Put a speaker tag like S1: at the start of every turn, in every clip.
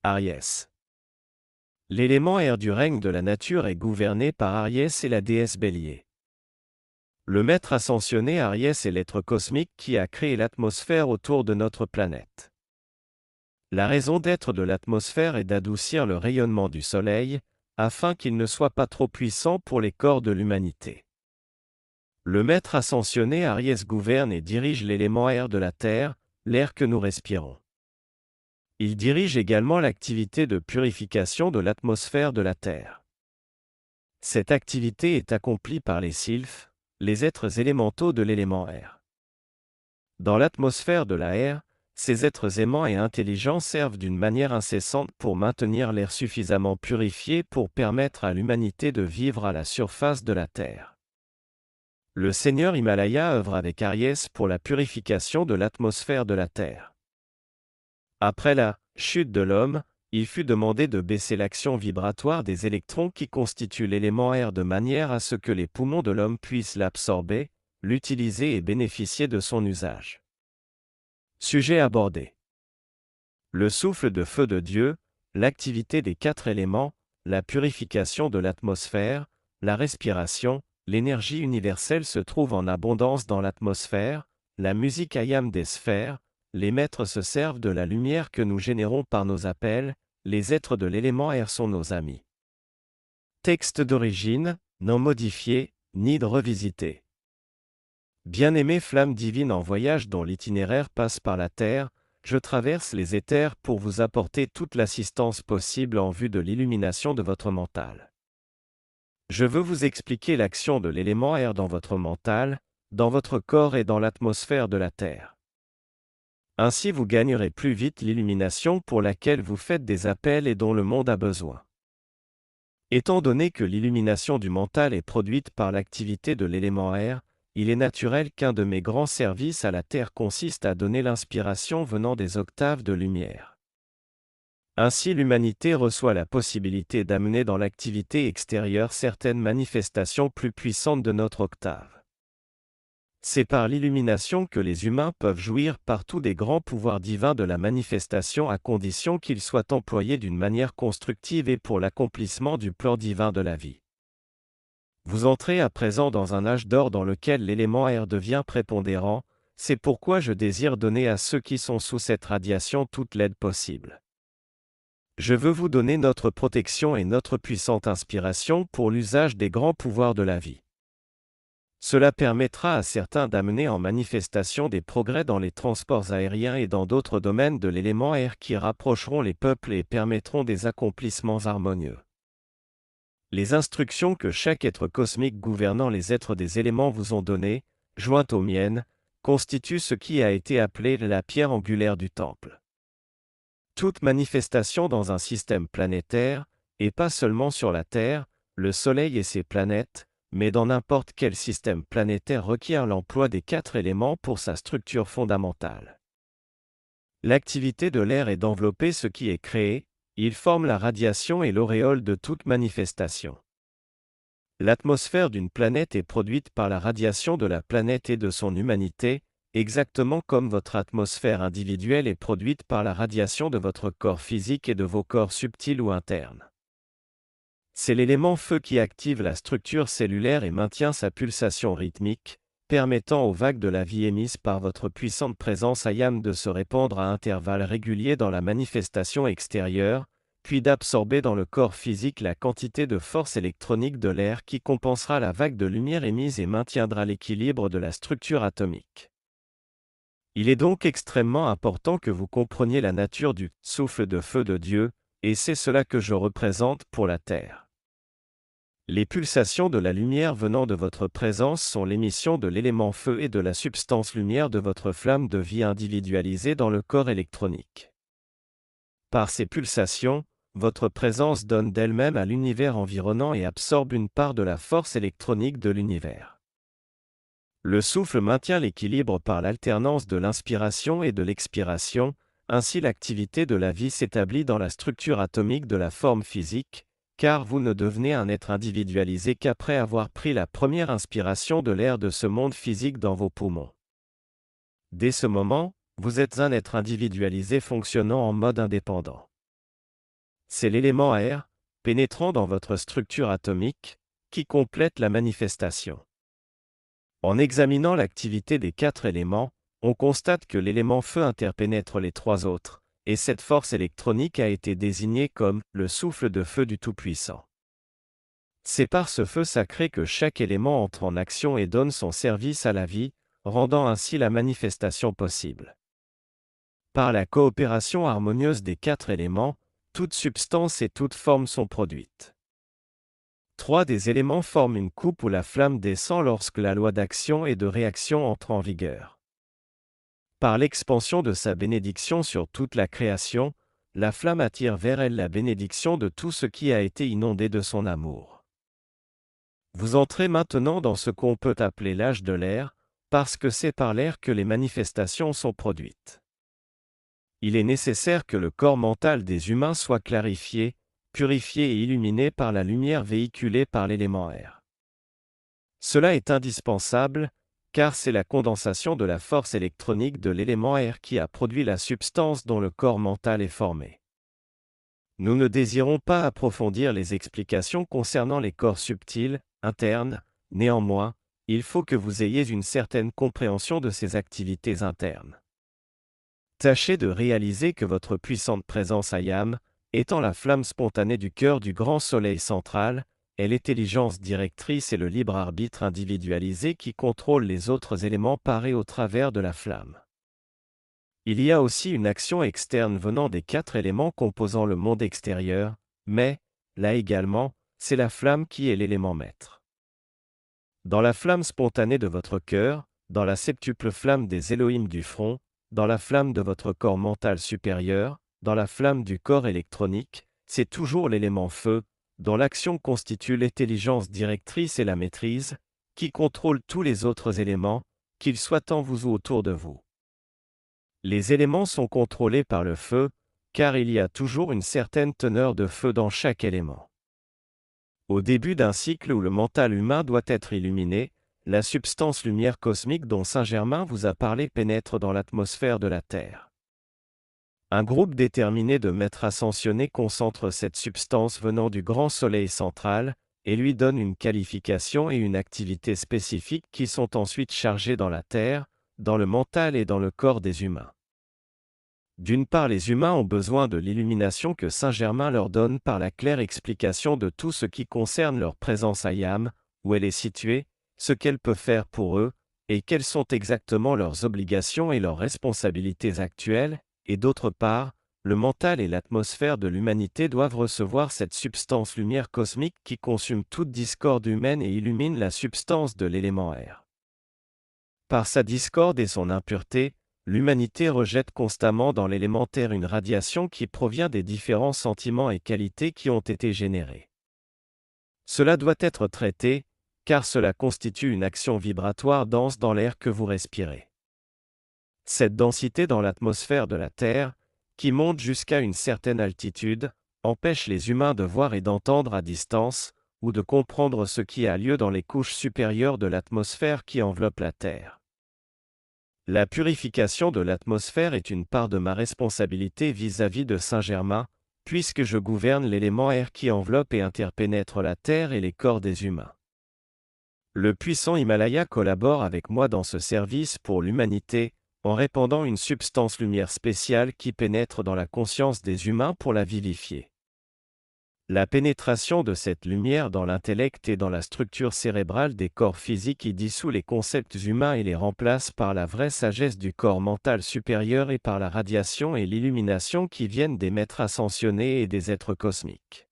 S1: Ariès. L'élément air du règne de la nature est gouverné par Ariès et la déesse Bélier. Le maître ascensionné Ariès est l'être cosmique qui a créé l'atmosphère autour de notre planète. La raison d'être de l'atmosphère est d'adoucir le rayonnement du Soleil, afin qu'il ne soit pas trop puissant pour les corps de l'humanité. Le maître ascensionné Ariès gouverne et dirige l'élément air de la Terre, l'air que nous respirons. Il dirige également l'activité de purification de l'atmosphère de la Terre. Cette activité est accomplie par les sylphes, les êtres élémentaux de l'élément air. Dans l'atmosphère de l'air, ces êtres aimants et intelligents servent d'une manière incessante pour maintenir l'air suffisamment purifié pour permettre à l'humanité de vivre à la surface de la Terre. Le Seigneur Himalaya œuvre avec Ariès pour la purification de l'atmosphère de la Terre. Après la chute de l'homme, il fut demandé de baisser l'action vibratoire des électrons qui constituent l'élément air de manière à ce que les poumons de l'homme puissent l'absorber, l'utiliser et bénéficier de son usage. Sujet abordé. Le souffle de feu de Dieu, l'activité des 4 éléments, la purification de l'atmosphère, la respiration, l'énergie universelle se trouve en abondance dans l'atmosphère, la musique ayam des sphères, les maîtres se servent de la lumière que nous générons par nos appels, les êtres de l'élément air sont nos amis. Texte d'origine, non modifié, ni de revisité. Bien-aimée flamme divine en voyage dont l'itinéraire passe par la terre, je traverse les éthers pour vous apporter toute l'assistance possible en vue de l'illumination de votre mental. Je veux vous expliquer l'action de l'élément air dans votre mental, dans votre corps et dans l'atmosphère de la Terre. Ainsi vous gagnerez plus vite l'illumination pour laquelle vous faites des appels et dont le monde a besoin. Étant donné que l'illumination du mental est produite par l'activité de l'élément air, il est naturel qu'un de mes grands services à la Terre consiste à donner l'inspiration venant des octaves de lumière. Ainsi l'humanité reçoit la possibilité d'amener dans l'activité extérieure certaines manifestations plus puissantes de notre octave. C'est par l'illumination que les humains peuvent jouir partout des grands pouvoirs divins de la manifestation à condition qu'ils soient employés d'une manière constructive et pour l'accomplissement du plan divin de la vie. Vous entrez à présent dans un âge d'or dans lequel l'élément air devient prépondérant, c'est pourquoi je désire donner à ceux qui sont sous cette radiation toute l'aide possible. Je veux vous donner notre protection et notre puissante inspiration pour l'usage des grands pouvoirs de la vie. Cela permettra à certains d'amener en manifestation des progrès dans les transports aériens et dans d'autres domaines de l'élément air qui rapprocheront les peuples et permettront des accomplissements harmonieux. Les instructions que chaque être cosmique gouvernant les êtres des éléments vous ont données, jointes aux miennes, constituent ce qui a été appelé la pierre angulaire du temple. Toute manifestation dans un système planétaire, et pas seulement sur la Terre, le Soleil et ses planètes, mais dans n'importe quel système planétaire requiert l'emploi des 4 éléments pour sa structure fondamentale. L'activité de l'air est d'envelopper ce qui est créé, il forme la radiation et l'auréole de toute manifestation. L'atmosphère d'une planète est produite par la radiation de la planète et de son humanité, exactement comme votre atmosphère individuelle est produite par la radiation de votre corps physique et de vos corps subtils ou internes. C'est l'élément feu qui active la structure cellulaire et maintient sa pulsation rythmique, permettant aux vagues de la vie émises par votre puissante présence ayam de se répandre à intervalles réguliers dans la manifestation extérieure, puis d'absorber dans le corps physique la quantité de force électronique de l'air qui compensera la vague de lumière émise et maintiendra l'équilibre de la structure atomique. Il est donc extrêmement important que vous compreniez la nature du souffle de feu de Dieu, et c'est cela que je représente pour la Terre. Les pulsations de la lumière venant de votre présence sont l'émission de l'élément feu et de la substance lumière de votre flamme de vie individualisée dans le corps électronique. Par ces pulsations, votre présence donne d'elle-même à l'univers environnant et absorbe une part de la force électronique de l'univers. Le souffle maintient l'équilibre par l'alternance de l'inspiration et de l'expiration, ainsi l'activité de la vie s'établit dans la structure atomique de la forme physique, car vous ne devenez un être individualisé qu'après avoir pris la première inspiration de l'air de ce monde physique dans vos poumons. Dès ce moment, vous êtes un être individualisé fonctionnant en mode indépendant. c'est l'élément air, pénétrant dans votre structure atomique, qui complète la manifestation. En examinant l'activité des 4 éléments, on constate que l'élément feu interpénètre les 3 autres, et cette force électronique a été désignée comme le souffle de feu du Tout-Puissant. C'est par ce feu sacré que chaque élément entre en action et donne son service à la vie, rendant ainsi la manifestation possible. Par la coopération harmonieuse des 4 éléments, toute substance et toute forme sont produites. 3 des éléments forment une coupe où la flamme descend lorsque la loi d'action et de réaction entre en vigueur. Par l'expansion de sa bénédiction sur toute la création, la flamme attire vers elle la bénédiction de tout ce qui a été inondé de son amour. Vous entrez maintenant dans ce qu'on peut appeler l'âge de l'air, parce que c'est par l'air que les manifestations sont produites. Il est nécessaire que le corps mental des humains soit clarifié, purifié et illuminé par la lumière véhiculée par l'élément air. Cela est indispensable, car c'est la condensation de la force électronique de l'élément air qui a produit la substance dont le corps mental est formé. Nous ne désirons pas approfondir les explications concernant les corps subtils, internes, néanmoins, il faut que vous ayez une certaine compréhension de ces activités internes. Tâchez de réaliser que votre puissante présence Ayam, étant la flamme spontanée du cœur du grand soleil central, est l'intelligence directrice et le libre arbitre individualisé qui contrôle les autres éléments parés au travers de la flamme. Il y a aussi une action externe venant des 4 éléments composant le monde extérieur, mais, là également, c'est la flamme qui est l'élément maître. Dans la flamme spontanée de votre cœur, dans la septuple flamme des Elohim du front, dans la flamme de votre corps mental supérieur, dans la flamme du corps électronique, c'est toujours l'élément feu, dont l'action constitue l'intelligence directrice et la maîtrise, qui contrôle tous les autres éléments, qu'ils soient en vous ou autour de vous. Les éléments sont contrôlés par le feu, car il y a toujours une certaine teneur de feu dans chaque élément. Au début d'un cycle où le mental humain doit être illuminé, la substance lumière cosmique dont Saint-Germain vous a parlé pénètre dans l'atmosphère de la Terre. Un groupe déterminé de maîtres ascensionnés concentre cette substance venant du grand soleil central, et lui donne une qualification et une activité spécifiques qui sont ensuite chargées dans la Terre, dans le mental et dans le corps des humains. D'une part, les humains ont besoin de l'illumination que Saint-Germain leur donne par la claire explication de tout ce qui concerne leur présence Ayam, où elle est située, ce qu'elle peut faire pour eux, et quelles sont exactement leurs obligations et leurs responsabilités actuelles, et d'autre part, le mental et l'atmosphère de l'humanité doivent recevoir cette substance lumière cosmique qui consume toute discorde humaine et illumine la substance de l'élément air. Par sa discorde et son impureté, l'humanité rejette constamment dans l'élémentaire une radiation qui provient des différents sentiments et qualités qui ont été générés. Cela doit être traité, car cela constitue une action vibratoire dense dans l'air que vous respirez. Cette densité dans l'atmosphère de la Terre, qui monte jusqu'à une certaine altitude, empêche les humains de voir et d'entendre à distance, ou de comprendre ce qui a lieu dans les couches supérieures de l'atmosphère qui enveloppe la Terre. La purification de l'atmosphère est une part de ma responsabilité vis-à-vis de Saint-Germain, puisque je gouverne l'élément air qui enveloppe et interpénètre la Terre et les corps des humains. Le puissant Himalaya collabore avec moi dans ce service pour l'humanité, en répandant une substance lumière spéciale qui pénètre dans la conscience des humains pour la vivifier. La pénétration de cette lumière dans l'intellect et dans la structure cérébrale des corps physiques y dissout les concepts humains et les remplace par la vraie sagesse du corps mental supérieur et par la radiation et l'illumination qui viennent des maîtres ascensionnés et des êtres cosmiques.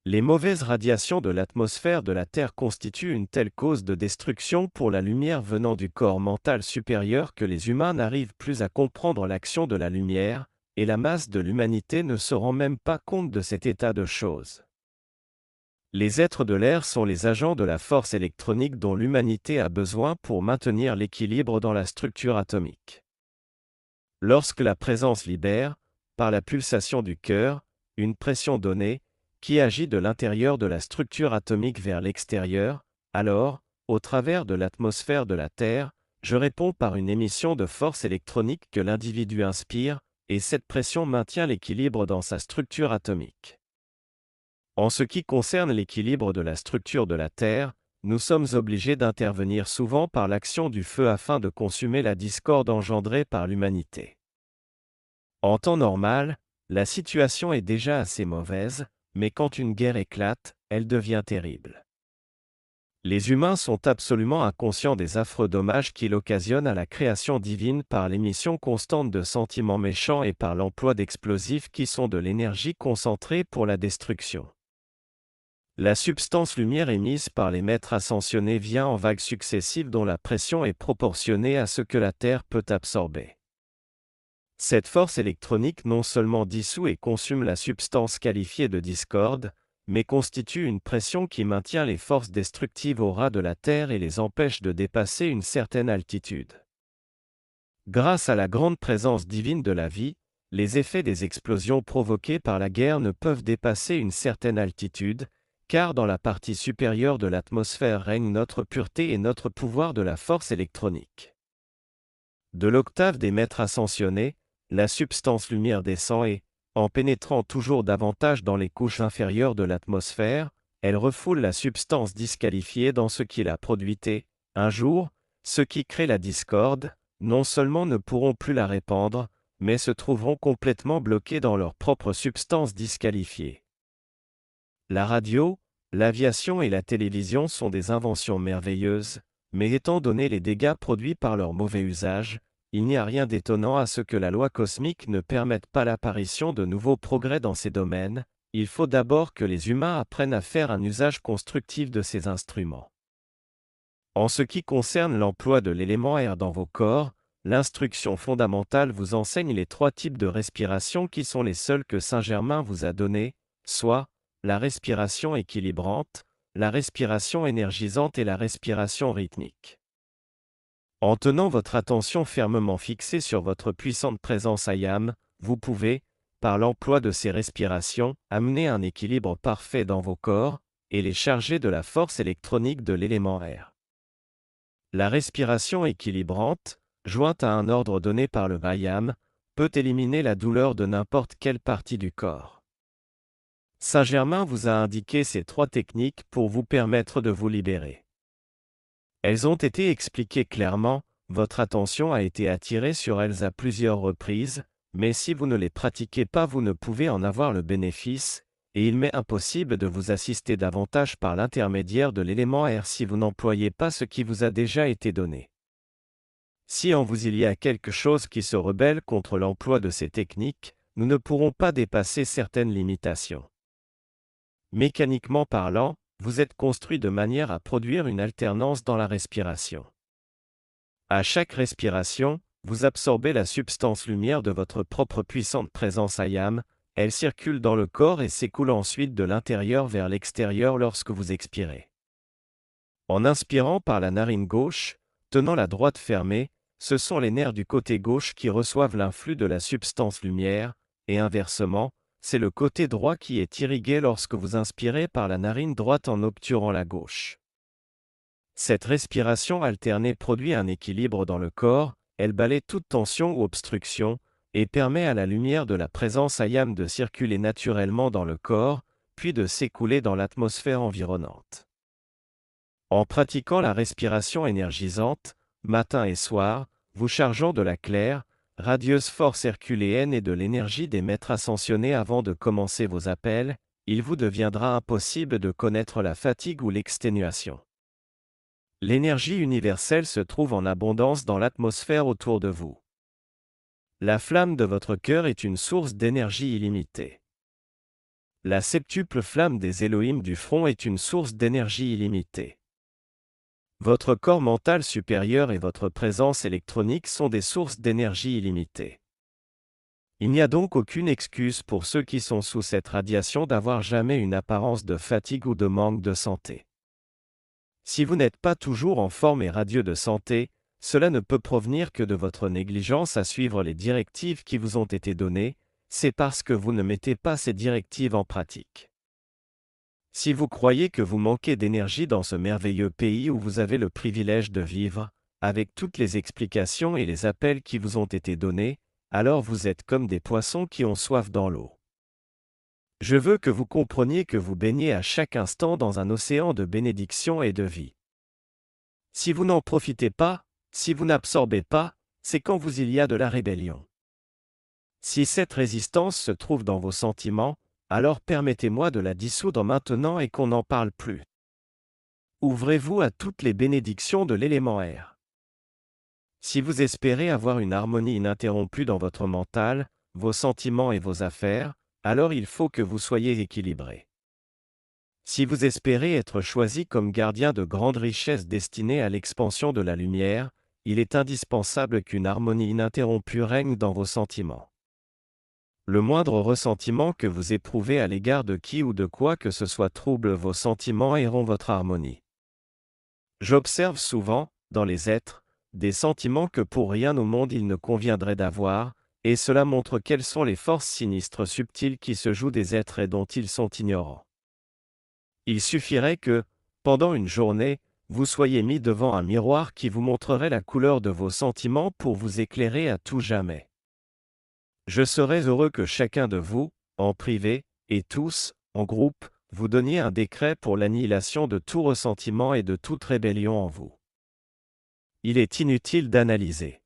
S1: Les mauvaises radiations de l'atmosphère de la Terre constituent une telle cause de destruction pour la lumière venant du corps mental supérieur que les humains n'arrivent plus à comprendre l'action de la lumière, et la masse de l'humanité ne se rend même pas compte de cet état de choses. Les êtres de l'air sont les agents de la force électronique dont l'humanité a besoin pour maintenir l'équilibre dans la structure atomique. Lorsque la présence libère, par la pulsation du cœur, une pression donnée, qui agit de l'intérieur de la structure atomique vers l'extérieur, alors, au travers de l'atmosphère de la Terre, je réponds par une émission de force électronique que l'individu inspire, et cette pression maintient l'équilibre dans sa structure atomique. En ce qui concerne l'équilibre de la structure de la Terre, nous sommes obligés d'intervenir souvent par l'action du feu afin de consumer la discorde engendrée par l'humanité. En temps normal, la situation est déjà assez mauvaise, mais quand une guerre éclate, elle devient terrible. Les humains sont absolument inconscients des affreux dommages qu'il occasionne à la création divine par l'émission constante de sentiments méchants et par l'emploi d'explosifs qui sont de l'énergie concentrée pour la destruction. La substance lumière émise par les maîtres ascensionnés vient en vagues successives dont la pression est proportionnée à ce que la Terre peut absorber. Cette force électronique non seulement dissout et consume la substance qualifiée de discorde, mais constitue une pression qui maintient les forces destructives au ras de la Terre et les empêche de dépasser une certaine altitude. Grâce à la grande présence divine de la vie, les effets des explosions provoquées par la guerre ne peuvent dépasser une certaine altitude, car dans la partie supérieure de l'atmosphère règne notre pureté et notre pouvoir de la force électronique. De l'octave des maîtres ascensionnés, la substance lumière descend et, en pénétrant toujours davantage dans les couches inférieures de l'atmosphère, elle refoule la substance disqualifiée dans ce qui l'a produite et, un jour, ceux qui créent la discorde, non seulement ne pourront plus la répandre, mais se trouveront complètement bloqués dans leur propre substance disqualifiée. La radio, l'aviation et la télévision sont des inventions merveilleuses, mais étant donné les dégâts produits par leur mauvais usage, il n'y a rien d'étonnant à ce que la loi cosmique ne permette pas l'apparition de nouveaux progrès dans ces domaines. Il faut d'abord que les humains apprennent à faire un usage constructif de ces instruments. En ce qui concerne l'emploi de l'élément air dans vos corps, l'instruction fondamentale vous enseigne les 3 types de respiration qui sont les seuls que Saint-Germain vous a donnés, soit la respiration équilibrante, la respiration énergisante et la respiration rythmique. En tenant votre attention fermement fixée sur votre puissante présence Ayam, vous pouvez, par l'emploi de ces respirations, amener un équilibre parfait dans vos corps et les charger de la force électronique de l'élément air. La respiration équilibrante, jointe à un ordre donné par le Ayam, peut éliminer la douleur de n'importe quelle partie du corps. Saint-Germain vous a indiqué ces 3 techniques pour vous permettre de vous libérer. Elles ont été expliquées clairement, votre attention a été attirée sur elles à plusieurs reprises, mais si vous ne les pratiquez pas, vous ne pouvez en avoir le bénéfice, et il m'est impossible de vous assister davantage par l'intermédiaire de l'élément air si vous n'employez pas ce qui vous a déjà été donné. Si en vous il y a quelque chose qui se rebelle contre l'emploi de ces techniques, nous ne pourrons pas dépasser certaines limitations. Mécaniquement parlant, vous êtes construit de manière à produire une alternance dans la respiration. À chaque respiration, vous absorbez la substance lumière de votre propre puissante présence Ayam, elle circule dans le corps et s'écoule ensuite de l'intérieur vers l'extérieur lorsque vous expirez. En inspirant par la narine gauche, tenant la droite fermée, ce sont les nerfs du côté gauche qui reçoivent l'influx de la substance lumière, et inversement, c'est le côté droit qui est irrigué lorsque vous inspirez par la narine droite en obturant la gauche. Cette respiration alternée produit un équilibre dans le corps, elle balaie toute tension ou obstruction, et permet à la lumière de la présence Ayam de circuler naturellement dans le corps, puis de s'écouler dans l'atmosphère environnante. En pratiquant la respiration énergisante, matin et soir, vous chargeant de la claire, radieuse force herculéenne et de l'énergie des maîtres ascensionnés avant de commencer vos appels, il vous deviendra impossible de connaître la fatigue ou l'exténuation. L'énergie universelle se trouve en abondance dans l'atmosphère autour de vous. La flamme de votre cœur est une source d'énergie illimitée. La septuple flamme des Elohim du front est une source d'énergie illimitée. Votre corps mental supérieur et votre présence électronique sont des sources d'énergie illimitée. Il n'y a donc aucune excuse pour ceux qui sont sous cette radiation d'avoir jamais une apparence de fatigue ou de manque de santé. Si vous n'êtes pas toujours en forme et radieux de santé, cela ne peut provenir que de votre négligence à suivre les directives qui vous ont été données, c'est parce que vous ne mettez pas ces directives en pratique. Si vous croyez que vous manquez d'énergie dans ce merveilleux pays où vous avez le privilège de vivre, avec toutes les explications et les appels qui vous ont été donnés, alors vous êtes comme des poissons qui ont soif dans l'eau. Je veux que vous compreniez que vous baignez à chaque instant dans un océan de bénédiction et de vie. Si vous n'en profitez pas, si vous n'absorbez pas, c'est quand vous il y a de la rébellion. Si cette résistance se trouve dans vos sentiments, alors permettez-moi de la dissoudre maintenant et qu'on n'en parle plus. Ouvrez-vous à toutes les bénédictions de l'élément air. Si vous espérez avoir une harmonie ininterrompue dans votre mental, vos sentiments et vos affaires, alors il faut que vous soyez équilibré. Si vous espérez être choisi comme gardien de grandes richesses destinées à l'expansion de la lumière, il est indispensable qu'une harmonie ininterrompue règne dans vos sentiments. Le moindre ressentiment que vous éprouvez à l'égard de qui ou de quoi que ce soit trouble vos sentiments et rompt votre harmonie. J'observe souvent, dans les êtres, des sentiments que pour rien au monde il ne conviendrait d'avoir, et cela montre quelles sont les forces sinistres subtiles qui se jouent des êtres et dont ils sont ignorants. Il suffirait que, pendant une journée, vous soyez mis devant un miroir qui vous montrerait la couleur de vos sentiments pour vous éclairer à tout jamais. Je serais heureux que chacun de vous, en privé, et tous, en groupe, vous donniez un décret pour l'annihilation de tout ressentiment et de toute rébellion en vous. Il est inutile d'analyser.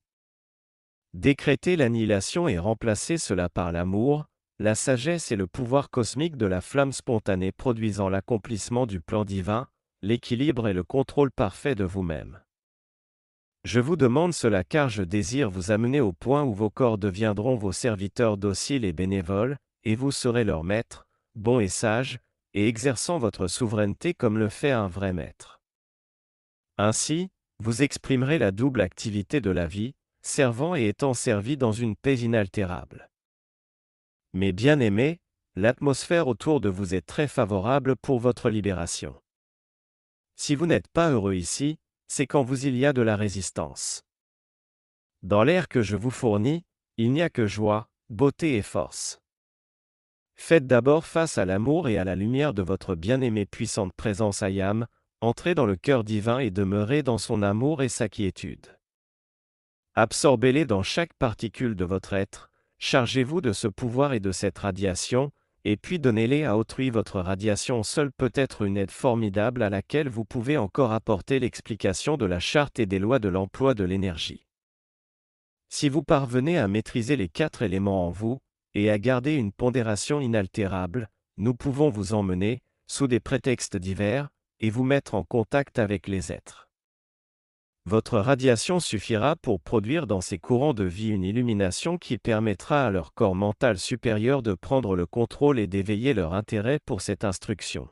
S1: Décréter l'annihilation et remplacer cela par l'amour, la sagesse et le pouvoir cosmique de la flamme spontanée produisant l'accomplissement du plan divin, l'équilibre et le contrôle parfait de vous-même. Je vous demande cela car je désire vous amener au point où vos corps deviendront vos serviteurs dociles et bénévoles, et vous serez leur maître, bon et sage, et exerçant votre souveraineté comme le fait un vrai maître. Ainsi, vous exprimerez la double activité de la vie, servant et étant servi dans une paix inaltérable. Mes bien-aimés, l'atmosphère autour de vous est très favorable pour votre libération. Si vous n'êtes pas heureux ici, c'est quand vous il y a de la résistance. Dans l'air que je vous fournis, il n'y a que joie, beauté et force. Faites d'abord face à l'amour et à la lumière de votre bien-aimée puissante présence Ayam, entrez dans le cœur divin et demeurez dans son amour et sa quiétude. Absorbez-les dans chaque particule de votre être, chargez-vous de ce pouvoir et de cette radiation, et puis donnez-les à autrui. Votre radiation seule peut être une aide formidable à laquelle vous pouvez encore apporter l'explication de la charte et des lois de l'emploi de l'énergie. Si vous parvenez à maîtriser les 4 éléments en vous, et à garder une pondération inaltérable, nous pouvons vous emmener, sous des prétextes divers, et vous mettre en contact avec les êtres. Votre radiation suffira pour produire dans ces courants de vie une illumination qui permettra à leur corps mental supérieur de prendre le contrôle et d'éveiller leur intérêt pour cette instruction.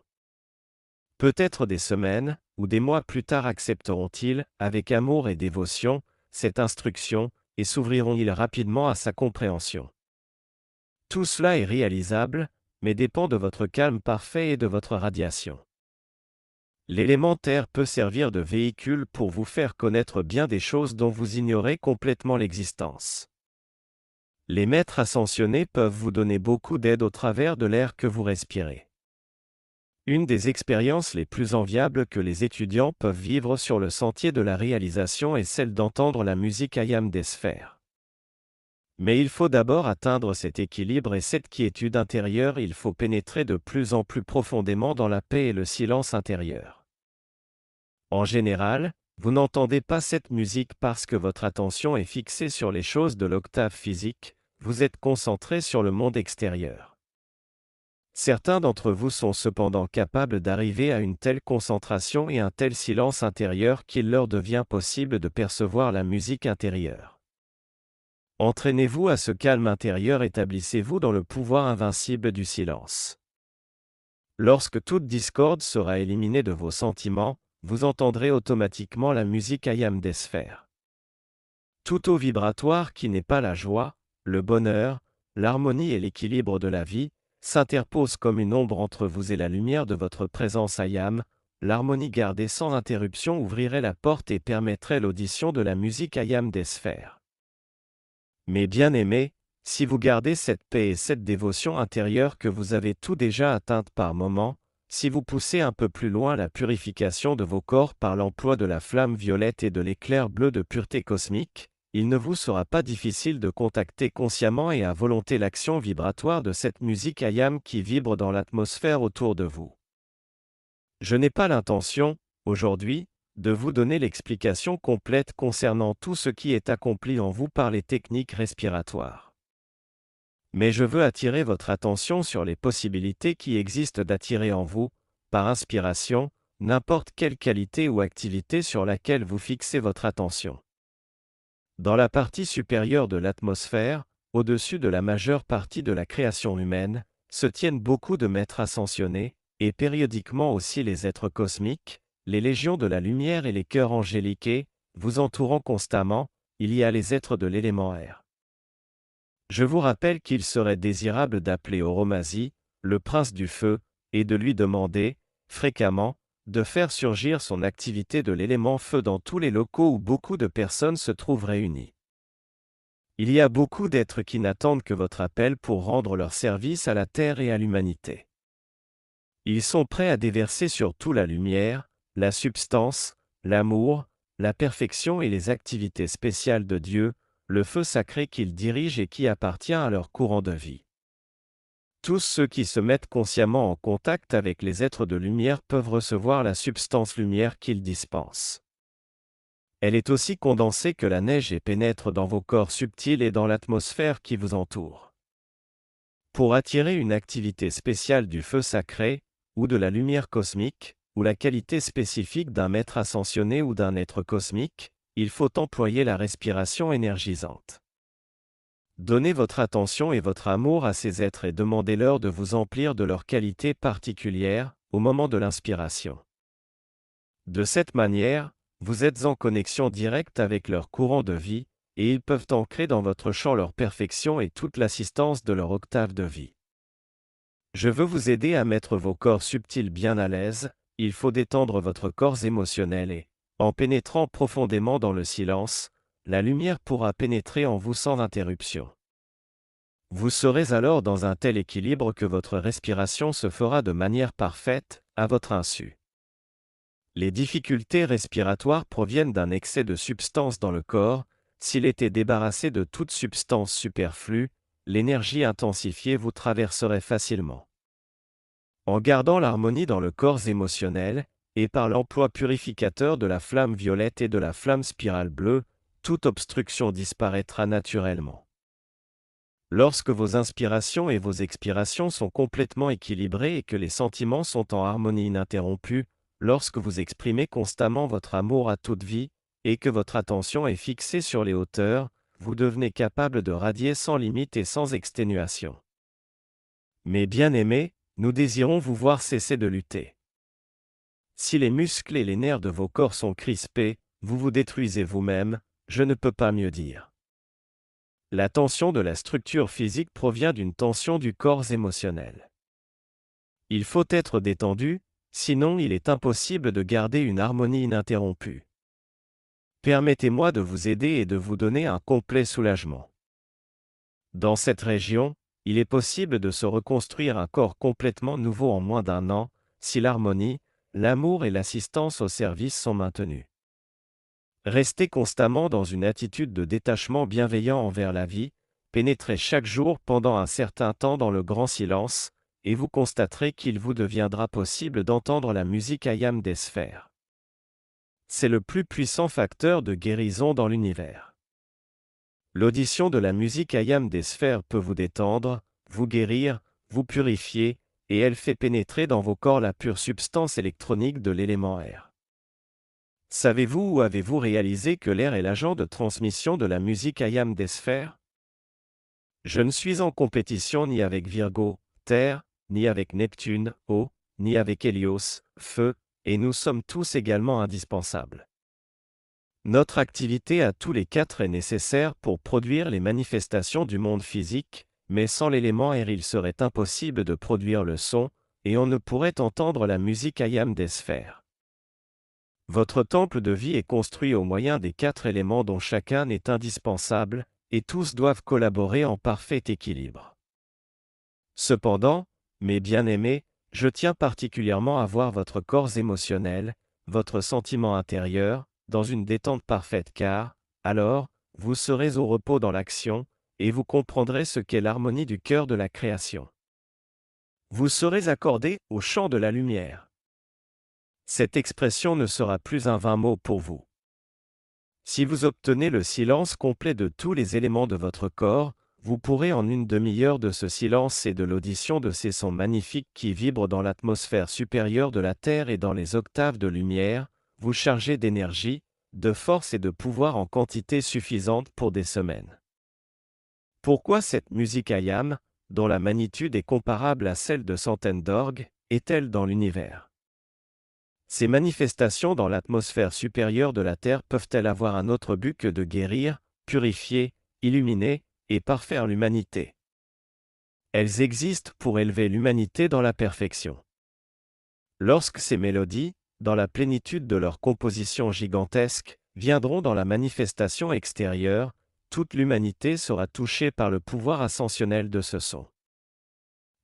S1: Peut-être des semaines, ou des mois plus tard accepteront-ils, avec amour et dévotion, cette instruction, et s'ouvriront-ils rapidement à sa compréhension. Tout cela est réalisable, mais dépend de votre calme parfait et de votre radiation. L'élément terre peut servir de véhicule pour vous faire connaître bien des choses dont vous ignorez complètement l'existence. Les maîtres ascensionnés peuvent vous donner beaucoup d'aide au travers de l'air que vous respirez. Une des expériences les plus enviables que les étudiants peuvent vivre sur le sentier de la réalisation est celle d'entendre la musique Ayam des sphères. Mais il faut d'abord atteindre cet équilibre et cette quiétude intérieure. Il faut pénétrer de plus en plus profondément dans la paix et le silence intérieur. En général, vous n'entendez pas cette musique parce que votre attention est fixée sur les choses de l'octave physique, vous êtes concentré sur le monde extérieur. Certains d'entre vous sont cependant capables d'arriver à une telle concentration et un tel silence intérieur qu'il leur devient possible de percevoir la musique intérieure. Entraînez-vous à ce calme intérieur, établissez-vous dans le pouvoir invincible du silence. Lorsque toute discorde sera éliminée de vos sentiments, vous entendrez automatiquement la musique Ayam des sphères. Tout eau vibratoire qui n'est pas la joie, le bonheur, l'harmonie et l'équilibre de la vie, s'interpose comme une ombre entre vous et la lumière de votre présence Ayam. L'harmonie gardée sans interruption ouvrirait la porte et permettrait l'audition de la musique Ayam des sphères. Mes bien-aimés, si vous gardez cette paix et cette dévotion intérieure que vous avez tout déjà atteinte par moments, si vous poussez un peu plus loin la purification de vos corps par l'emploi de la flamme violette et de l'éclair bleu de pureté cosmique, il ne vous sera pas difficile de contacter consciemment et à volonté l'action vibratoire de cette musique IAM qui vibre dans l'atmosphère autour de vous. Je n'ai pas l'intention, aujourd'hui, de vous donner l'explication complète concernant tout ce qui est accompli en vous par les techniques respiratoires. Mais je veux attirer votre attention sur les possibilités qui existent d'attirer en vous, par inspiration, n'importe quelle qualité ou activité sur laquelle vous fixez votre attention. Dans la partie supérieure de l'atmosphère, au-dessus de la majeure partie de la création humaine, se tiennent beaucoup de maîtres ascensionnés, et périodiquement aussi les êtres cosmiques, les légions de la lumière et les cœurs angéliques, vous entourant constamment, il y a les êtres de l'élément air. Je vous rappelle qu'il serait désirable d'appeler Oromazi, le prince du feu, et de lui demander, fréquemment, de faire surgir son activité de l'élément feu dans tous les locaux où beaucoup de personnes se trouvent réunies. Il y a beaucoup d'êtres qui n'attendent que votre appel pour rendre leur service à la terre et à l'humanité. Ils sont prêts à déverser sur tout la lumière, la substance, l'amour, la perfection et les activités spéciales de Dieu, le feu sacré qu'ils dirigent et qui appartient à leur courant de vie. Tous ceux qui se mettent consciemment en contact avec les êtres de lumière peuvent recevoir la substance lumière qu'ils dispensent. Elle est aussi condensée que la neige et pénètre dans vos corps subtils et dans l'atmosphère qui vous entoure. Pour attirer une activité spéciale du feu sacré, ou de la lumière cosmique, ou la qualité spécifique d'un maître ascensionné ou d'un être cosmique, il faut employer la respiration énergisante. Donnez votre attention et votre amour à ces êtres et demandez-leur de vous emplir de leurs qualités particulières, au moment de l'inspiration. De cette manière, vous êtes en connexion directe avec leur courant de vie, et ils peuvent ancrer dans votre champ leur perfection et toute l'assistance de leur octave de vie. Je veux vous aider à mettre vos corps subtils bien à l'aise, il faut détendre votre corps émotionnel et, en pénétrant profondément dans le silence, la lumière pourra pénétrer en vous sans interruption. Vous serez alors dans un tel équilibre que votre respiration se fera de manière parfaite, à votre insu. Les difficultés respiratoires proviennent d'un excès de substance dans le corps. S'il était débarrassé de toute substance superflue, l'énergie intensifiée vous traverserait facilement. En gardant l'harmonie dans le corps émotionnel, et par l'emploi purificateur de la flamme violette et de la flamme spirale bleue, toute obstruction disparaîtra naturellement. Lorsque vos inspirations et vos expirations sont complètement équilibrées et que les sentiments sont en harmonie ininterrompue, lorsque vous exprimez constamment votre amour à toute vie, et que votre attention est fixée sur les hauteurs, vous devenez capable de radier sans limite et sans exténuation. Mes bien-aimés, nous désirons vous voir cesser de lutter. Si les muscles et les nerfs de vos corps sont crispés, vous vous détruisez vous-même, je ne peux pas mieux dire. La tension de la structure physique provient d'une tension du corps émotionnel. Il faut être détendu, sinon il est impossible de garder une harmonie ininterrompue. Permettez-moi de vous aider et de vous donner un complet soulagement. Dans cette région, il est possible de se reconstruire un corps complètement nouveau en moins d'un an, si l'harmonie, l'amour et l'assistance au service sont maintenus. Restez constamment dans une attitude de détachement bienveillant envers la vie, pénétrez chaque jour pendant un certain temps dans le grand silence, et vous constaterez qu'il vous deviendra possible d'entendre la musique IAM des sphères. C'est le plus puissant facteur de guérison dans l'univers. L'audition de la musique IAM des sphères peut vous détendre, vous guérir, vous purifier, et elle fait pénétrer dans vos corps la pure substance électronique de l'élément air. Savez-vous ou avez-vous réalisé que l'air est l'agent de transmission de la musique IAM des sphères? Je ne suis en compétition ni avec Virgo, Terre, ni avec Neptune, eau, ni avec Hélios, feu, et nous sommes tous également indispensables. Notre activité à tous les quatre est nécessaire pour produire les manifestations du monde physique, mais sans l'élément air il serait impossible de produire le son, et on ne pourrait entendre la musique IAM des sphères. Votre temple de vie est construit au moyen des quatre éléments dont chacun est indispensable, et tous doivent collaborer en parfait équilibre. Cependant, mes bien-aimés, je tiens particulièrement à voir votre corps émotionnel, votre sentiment intérieur, dans une détente parfaite car, alors, vous serez au repos dans l'action, et vous comprendrez ce qu'est l'harmonie du cœur de la création. Vous serez accordé au chant de la lumière. Cette expression ne sera plus un vain mot pour vous. Si vous obtenez le silence complet de tous les éléments de votre corps, vous pourrez en une demi-heure de ce silence et de l'audition de ces sons magnifiques qui vibrent dans l'atmosphère supérieure de la Terre et dans les octaves de lumière, vous charger d'énergie, de force et de pouvoir en quantité suffisante pour des semaines. Pourquoi cette musique IAM, dont la magnitude est comparable à celle de centaines d'orgues, est-elle dans l'univers? Ces manifestations dans l'atmosphère supérieure de la Terre peuvent-elles avoir un autre but que de guérir, purifier, illuminer et parfaire l'humanité? Elles existent pour élever l'humanité dans la perfection. Lorsque ces mélodies, dans la plénitude de leur composition gigantesque, viendront dans la manifestation extérieure, toute l'humanité sera touchée par le pouvoir ascensionnel de ce son.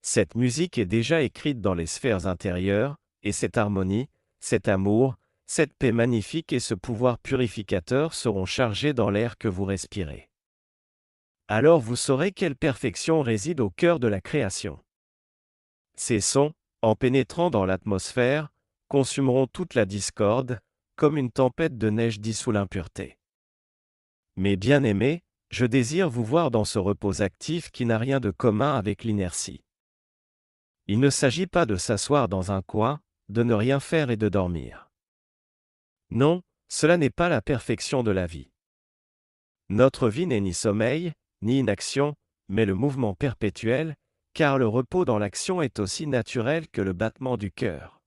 S1: Cette musique est déjà écrite dans les sphères intérieures, et cette harmonie, cet amour, cette paix magnifique et ce pouvoir purificateur seront chargés dans l'air que vous respirez. Alors vous saurez quelle perfection réside au cœur de la création. Ces sons, en pénétrant dans l'atmosphère, consumeront toute la discorde, comme une tempête de neige dissout l'impureté. Mes bien-aimés, je désire vous voir dans ce repos actif qui n'a rien de commun avec l'inertie. Il ne s'agit pas de s'asseoir dans un coin, de ne rien faire et de dormir. Non, cela n'est pas la perfection de la vie. Notre vie n'est ni sommeil, ni inaction, mais le mouvement perpétuel, car le repos dans l'action est aussi naturel que le battement du cœur.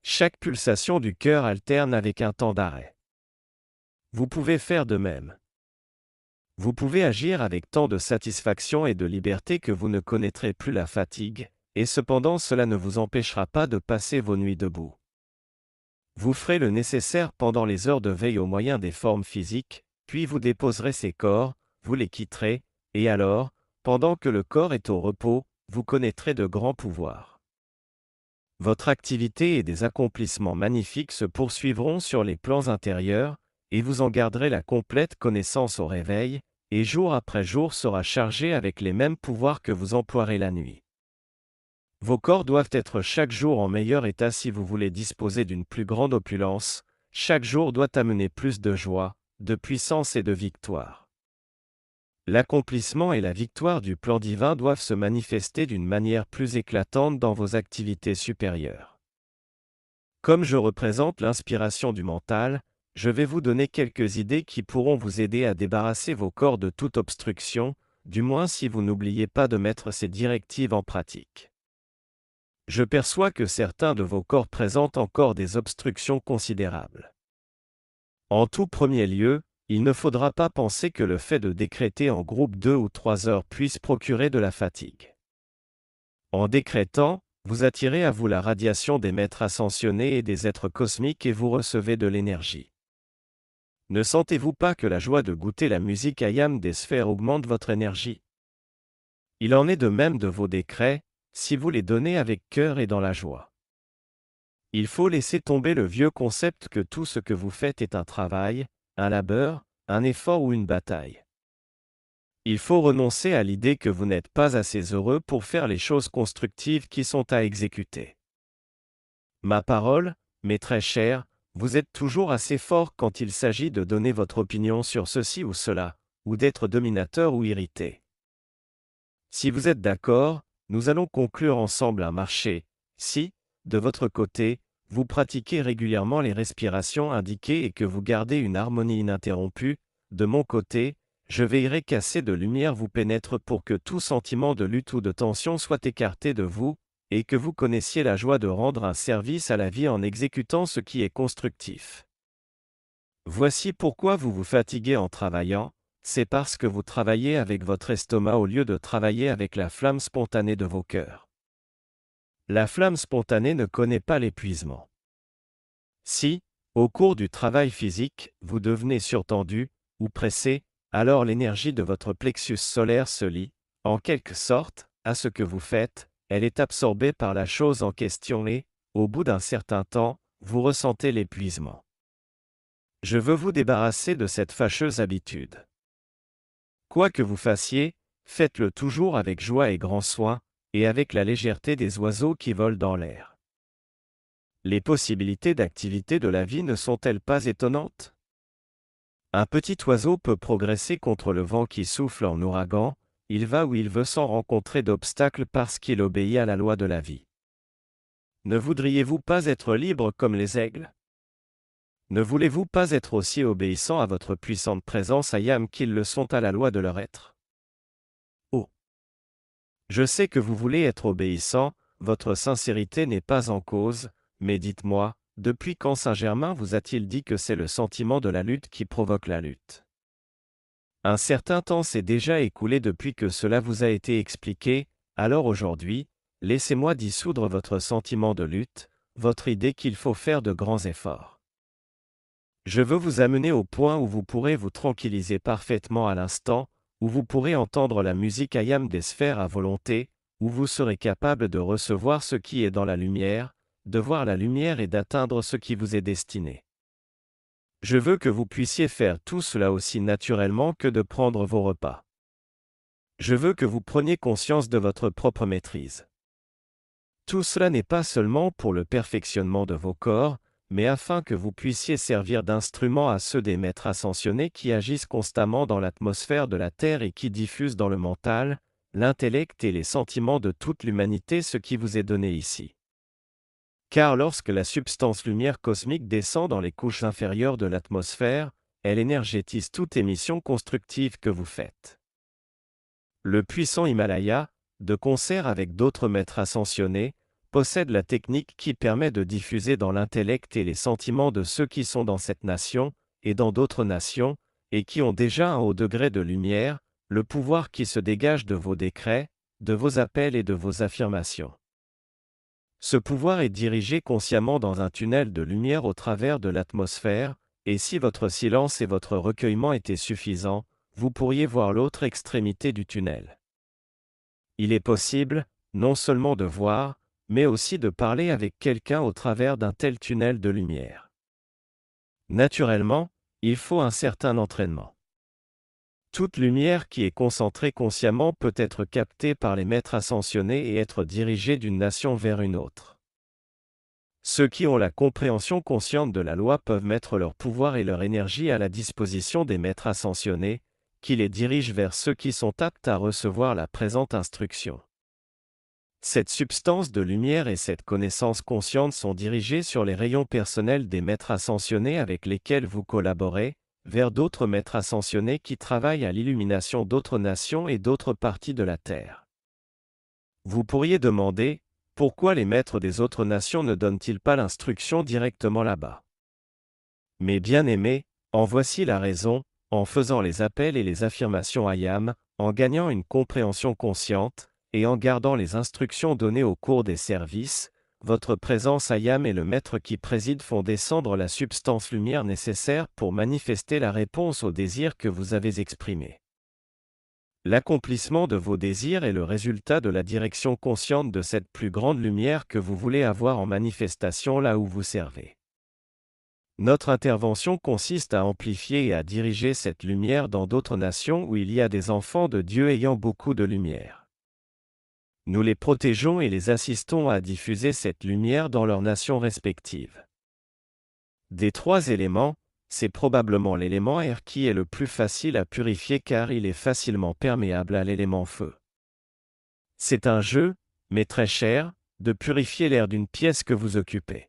S1: Chaque pulsation du cœur alterne avec un temps d'arrêt. Vous pouvez faire de même. Vous pouvez agir avec tant de satisfaction et de liberté que vous ne connaîtrez plus la fatigue, et cependant cela ne vous empêchera pas de passer vos nuits debout. Vous ferez le nécessaire pendant les heures de veille au moyen des formes physiques, puis vous déposerez ces corps, vous les quitterez, et alors, pendant que le corps est au repos, vous connaîtrez de grands pouvoirs. Votre activité et des accomplissements magnifiques se poursuivront sur les plans intérieurs, et vous en garderez la complète connaissance au réveil, et jour après jour sera chargé avec les mêmes pouvoirs que vous emploierez la nuit. Vos corps doivent être chaque jour en meilleur état si vous voulez disposer d'une plus grande opulence, chaque jour doit amener plus de joie, de puissance et de victoire. L'accomplissement et la victoire du plan divin doivent se manifester d'une manière plus éclatante dans vos activités supérieures. Comme je représente l'inspiration du mental, je vais vous donner quelques idées qui pourront vous aider à débarrasser vos corps de toute obstruction, du moins si vous n'oubliez pas de mettre ces directives en pratique. Je perçois que certains de vos corps présentent encore des obstructions considérables. En tout premier lieu, il ne faudra pas penser que le fait de décréter en groupe 2 ou 3 heures puisse procurer de la fatigue. En décrétant, vous attirez à vous la radiation des maîtres ascensionnés et des êtres cosmiques et vous recevez de l'énergie. Ne sentez-vous pas que la joie de goûter la musique IAM des sphères augmente votre énergie? Il en est de même de vos décrets, si vous les donnez avec cœur et dans la joie. Il faut laisser tomber le vieux concept que tout ce que vous faites est un travail, un labeur, un effort ou une bataille. Il faut renoncer à l'idée que vous n'êtes pas assez heureux pour faire les choses constructives qui sont à exécuter. Ma parole, mes très chers, vous êtes toujours assez fort quand il s'agit de donner votre opinion sur ceci ou cela, ou d'être dominateur ou irrité. Si vous êtes d'accord, nous allons conclure ensemble un marché. Si, de votre côté, vous pratiquez régulièrement les respirations indiquées et que vous gardez une harmonie ininterrompue, de mon côté, je veillerai qu'assez de lumière vous pénètre pour que tout sentiment de lutte ou de tension soit écarté de vous, et que vous connaissiez la joie de rendre un service à la vie en exécutant ce qui est constructif. Voici pourquoi vous vous fatiguez en travaillant, c'est parce que vous travaillez avec votre estomac au lieu de travailler avec la flamme spontanée de vos cœurs. La flamme spontanée ne connaît pas l'épuisement. Si, au cours du travail physique, vous devenez surtendu, ou pressé, alors l'énergie de votre plexus solaire se lie, en quelque sorte, à ce que vous faites, elle est absorbée par la chose en question et, au bout d'un certain temps, vous ressentez l'épuisement. Je veux vous débarrasser de cette fâcheuse habitude. Quoi que vous fassiez, faites-le toujours avec joie et grand soin, et avec la légèreté des oiseaux qui volent dans l'air. Les possibilités d'activité de la vie ne sont-elles pas étonnantes? Un petit oiseau peut progresser contre le vent qui souffle en ouragan, il va où il veut sans rencontrer d'obstacles parce qu'il obéit à la loi de la vie. Ne voudriez-vous pas être libre comme les aigles? Ne voulez-vous pas être aussi obéissant à votre puissante présence Ayam qu'ils le sont à la loi de leur être? Oh! Je sais que vous voulez être obéissant, votre sincérité n'est pas en cause, mais dites-moi, depuis quand Saint-Germain vous a-t-il dit que c'est le sentiment de la lutte qui provoque la lutte? Un certain temps s'est déjà écoulé depuis que cela vous a été expliqué, alors aujourd'hui, laissez-moi dissoudre votre sentiment de lutte, votre idée qu'il faut faire de grands efforts. Je veux vous amener au point où vous pourrez vous tranquilliser parfaitement à l'instant, où vous pourrez entendre la musique Ayam des sphères à volonté, où vous serez capable de recevoir ce qui est dans la lumière, de voir la lumière et d'atteindre ce qui vous est destiné. Je veux que vous puissiez faire tout cela aussi naturellement que de prendre vos repas. Je veux que vous preniez conscience de votre propre maîtrise. Tout cela n'est pas seulement pour le perfectionnement de vos corps, mais afin que vous puissiez servir d'instrument à ceux des maîtres ascensionnés qui agissent constamment dans l'atmosphère de la Terre et qui diffusent dans le mental, l'intellect et les sentiments de toute l'humanité ce qui vous est donné ici. Car lorsque la substance lumière cosmique descend dans les couches inférieures de l'atmosphère, elle énergétise toute émission constructive que vous faites. Le puissant Himalaya, de concert avec d'autres maîtres ascensionnés, possède la technique qui permet de diffuser dans l'intellect et les sentiments de ceux qui sont dans cette nation, et dans d'autres nations, et qui ont déjà un haut degré de lumière, le pouvoir qui se dégage de vos décrets, de vos appels et de vos affirmations. Ce pouvoir est dirigé consciemment dans un tunnel de lumière au travers de l'atmosphère, et si votre silence et votre recueillement étaient suffisants, vous pourriez voir l'autre extrémité du tunnel. Il est possible, non seulement de voir, mais aussi de parler avec quelqu'un au travers d'un tel tunnel de lumière. Naturellement, il faut un certain entraînement. Toute lumière qui est concentrée consciemment peut être captée par les maîtres ascensionnés et être dirigée d'une nation vers une autre. Ceux qui ont la compréhension consciente de la loi peuvent mettre leur pouvoir et leur énergie à la disposition des maîtres ascensionnés, qui les dirigent vers ceux qui sont aptes à recevoir la présente instruction. Cette substance de lumière et cette connaissance consciente sont dirigées sur les rayons personnels des maîtres ascensionnés avec lesquels vous collaborez, vers d'autres maîtres ascensionnés qui travaillent à l'illumination d'autres nations et d'autres parties de la Terre. Vous pourriez demander, pourquoi les maîtres des autres nations ne donnent-ils pas l'instruction directement là-bas? Mais bien-aimés, en voici la raison, en faisant les appels et les affirmations Ayam, en gagnant une compréhension consciente, et en gardant les instructions données au cours des services, votre présence Ayam et le maître qui préside font descendre la substance lumière nécessaire pour manifester la réponse aux désirs que vous avez exprimés. L'accomplissement de vos désirs est le résultat de la direction consciente de cette plus grande lumière que vous voulez avoir en manifestation là où vous servez. Notre intervention consiste à amplifier et à diriger cette lumière dans d'autres nations où il y a des enfants de Dieu ayant beaucoup de lumière. Nous les protégeons et les assistons à diffuser cette lumière dans leurs nations respectives. Des trois éléments, c'est probablement l'élément air qui est le plus facile à purifier car il est facilement perméable à l'élément feu. C'est un jeu, mais très cher, de purifier l'air d'une pièce que vous occupez.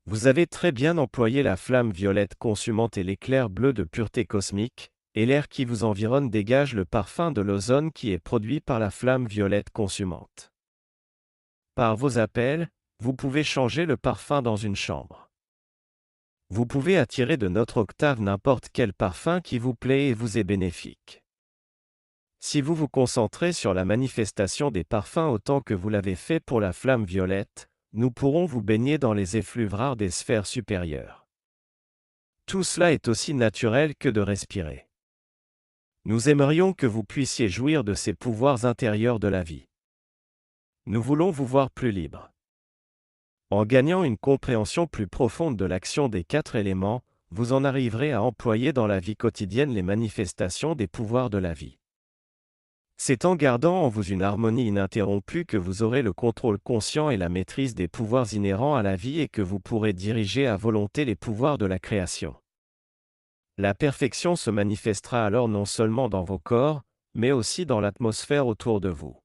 S1: Vous avez très bien employé la flamme violette consumante et l'éclair bleu de pureté cosmique, et l'air qui vous environne dégage le parfum de l'ozone qui est produit par la flamme violette consumante. Par vos appels, vous pouvez changer le parfum dans une chambre. Vous pouvez attirer de notre octave n'importe quel parfum qui vous plaît et vous est bénéfique. Si vous vous concentrez sur la manifestation des parfums autant que vous l'avez fait pour la flamme violette, nous pourrons vous baigner dans les effluves rares des sphères supérieures. Tout cela est aussi naturel que de respirer. Nous aimerions que vous puissiez jouir de ces pouvoirs intérieurs de la vie. Nous voulons vous voir plus libre. En gagnant une compréhension plus profonde de l'action des quatre éléments, vous en arriverez à employer dans la vie quotidienne les manifestations des pouvoirs de la vie. C'est en gardant en vous une harmonie ininterrompue que vous aurez le contrôle conscient et la maîtrise des pouvoirs inhérents à la vie et que vous pourrez diriger à volonté les pouvoirs de la création. La perfection se manifestera alors non seulement dans vos corps, mais aussi dans l'atmosphère autour de vous.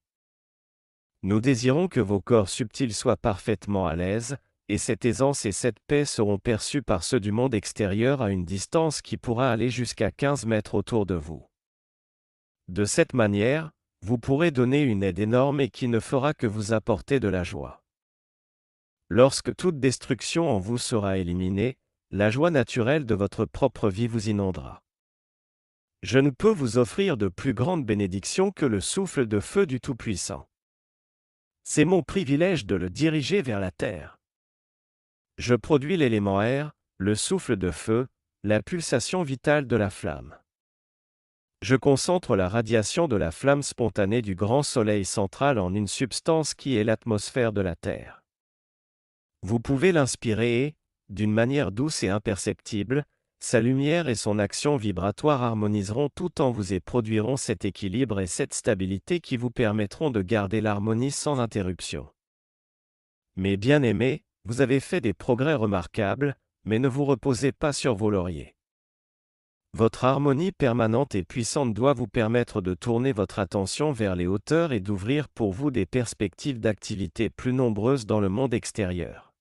S1: Nous désirons que vos corps subtils soient parfaitement à l'aise, et cette aisance et cette paix seront perçues par ceux du monde extérieur à une distance qui pourra aller jusqu'à 15 mètres autour de vous. De cette manière, vous pourrez donner une aide énorme et qui ne fera que vous apporter de la joie. Lorsque toute destruction en vous sera éliminée, la joie naturelle de votre propre vie vous inondera. Je ne peux vous offrir de plus grande bénédiction que le souffle de feu du Tout-Puissant. C'est mon privilège de le diriger vers la terre. Je produis l'élément air, le souffle de feu, la pulsation vitale de la flamme. Je concentre la radiation de la flamme spontanée du grand soleil central en une substance qui est l'atmosphère de la Terre. Vous pouvez l'inspirer et, d'une manière douce et imperceptible, sa lumière et son action vibratoire harmoniseront tout en vous et produiront cet équilibre et cette stabilité qui vous permettront de garder l'harmonie sans interruption. Mes bien-aimés, vous avez fait des progrès remarquables, mais ne vous reposez pas sur vos lauriers. Votre harmonie permanente et puissante doit vous permettre de tourner votre attention vers les hauteurs et d'ouvrir pour vous des perspectives d'activités plus nombreuses dans le monde extérieur.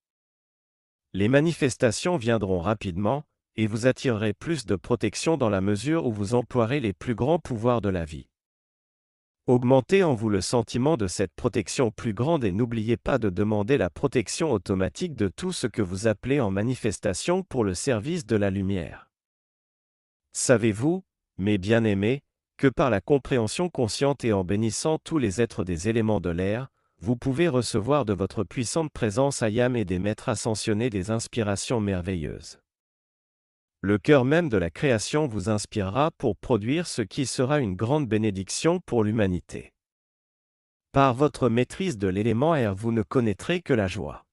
S1: Les manifestations viendront rapidement, et vous attirerez plus de protection dans la mesure où vous emploierez les plus grands pouvoirs de la vie. Augmentez en vous le sentiment de cette protection plus grande et n'oubliez pas de demander la protection automatique de tout ce que vous appelez en manifestation pour le service de la lumière. Savez-vous, mes bien-aimés, que par la compréhension consciente et en bénissant tous les êtres des éléments de l'air, vous pouvez recevoir de votre puissante présence Ayam et des maîtres ascensionnés des inspirations merveilleuses. Le cœur même de la création vous inspirera pour produire ce qui sera une grande bénédiction pour l'humanité. Par votre maîtrise de l'élément air, vous ne connaîtrez que la joie.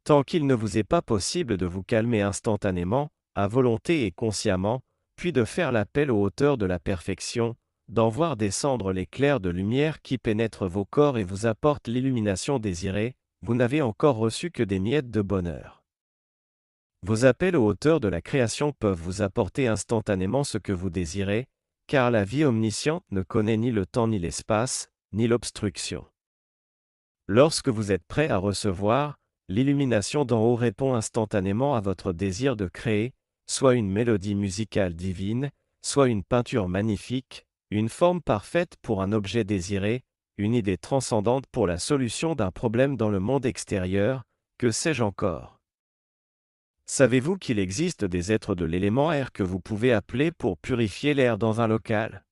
S1: Tant qu'il ne vous est pas possible de vous calmer instantanément, à volonté et consciemment, puis de faire l'appel aux hauteurs de la perfection, d'en voir descendre l'éclair de lumière qui pénètre vos corps et vous apporte l'illumination désirée, vous n'avez encore reçu que des miettes de bonheur. Vos appels aux hauteurs de la création peuvent vous apporter instantanément ce que vous désirez, car la vie omnisciente ne connaît ni le temps ni l'espace, ni l'obstruction. Lorsque vous êtes prêt à recevoir, l'illumination d'en haut répond instantanément à votre désir de créer, soit une mélodie musicale divine, soit une peinture magnifique, une forme parfaite pour un objet désiré, une idée transcendante pour la solution d'un problème dans le monde extérieur, que sais-je encore. Savez-vous qu'il existe des êtres de l'élément air que vous pouvez appeler pour purifier l'air dans un local?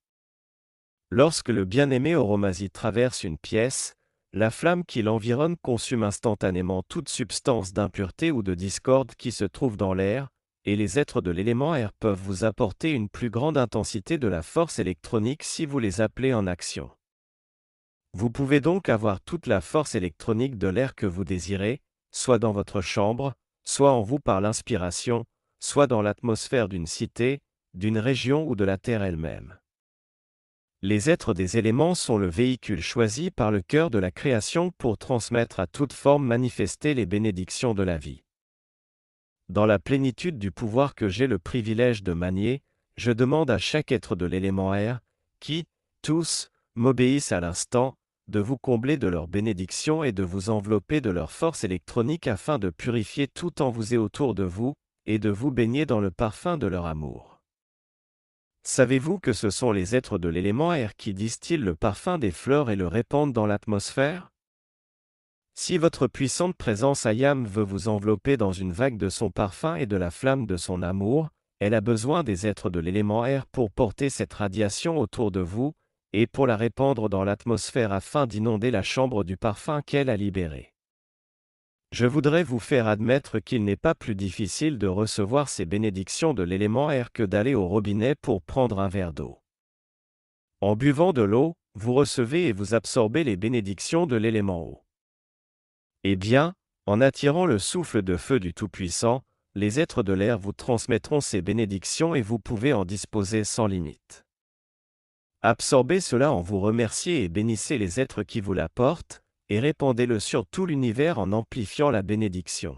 S1: Lorsque le bien-aimé Oromazi traverse une pièce, la flamme qui l'environne consume instantanément toute substance d'impureté ou de discorde qui se trouve dans l'air, et les êtres de l'élément air peuvent vous apporter une plus grande intensité de la force électronique si vous les appelez en action. Vous pouvez donc avoir toute la force électronique de l'air que vous désirez, soit dans votre chambre, soit en vous par l'inspiration, soit dans l'atmosphère d'une cité, d'une région ou de la Terre elle-même. Les êtres des éléments sont le véhicule choisi par le cœur de la création pour transmettre à toute forme manifestée les bénédictions de la vie. Dans la plénitude du pouvoir que j'ai le privilège de manier, je demande à chaque être de l'élément air, qui, tous, m'obéissent à l'instant, de vous combler de leurs bénédictions et de vous envelopper de leur force électronique afin de purifier tout en vous et autour de vous, et de vous baigner dans le parfum de leur amour. Savez-vous que ce sont les êtres de l'élément air qui distillent le parfum des fleurs et le répandent dans l'atmosphère? Si votre puissante présence Ayam veut vous envelopper dans une vague de son parfum et de la flamme de son amour, elle a besoin des êtres de l'élément air pour porter cette radiation autour de vous, et pour la répandre dans l'atmosphère afin d'inonder la chambre du parfum qu'elle a libéré. Je voudrais vous faire admettre qu'il n'est pas plus difficile de recevoir ces bénédictions de l'élément air que d'aller au robinet pour prendre un verre d'eau. En buvant de l'eau, vous recevez et vous absorbez les bénédictions de l'élément eau. Eh bien, en attirant le souffle de feu du Tout-Puissant, les êtres de l'air vous transmettront ces bénédictions et vous pouvez en disposer sans limite. Absorbez cela en vous remerciez et bénissez les êtres qui vous l'apportent, et répandez-le sur tout l'univers en amplifiant la bénédiction.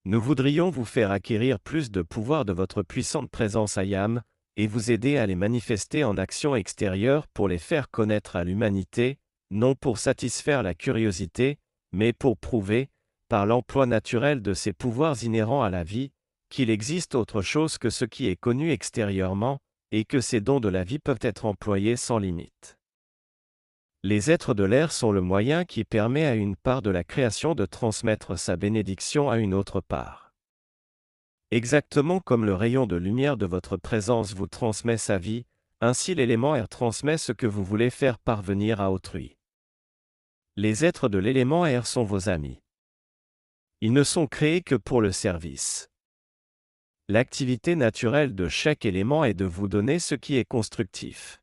S1: Nous voudrions vous faire acquérir plus de pouvoir de votre puissante présence Ayam, et vous aider à les manifester en action extérieure pour les faire connaître à l'humanité, non pour satisfaire la curiosité, mais pour prouver, par l'emploi naturel de ces pouvoirs inhérents à la vie, qu'il existe autre chose que ce qui est connu extérieurement, et que ces dons de la vie peuvent être employés sans limite. Les êtres de l'air sont le moyen qui permet à une part de la création de transmettre sa bénédiction à une autre part. Exactement comme le rayon de lumière de votre présence vous transmet sa vie, ainsi l'élément air transmet ce que vous voulez faire parvenir à autrui. Les êtres de l'élément air sont vos amis. Ils ne sont créés que pour le service. L'activité naturelle de chaque élément est de vous donner ce qui est constructif.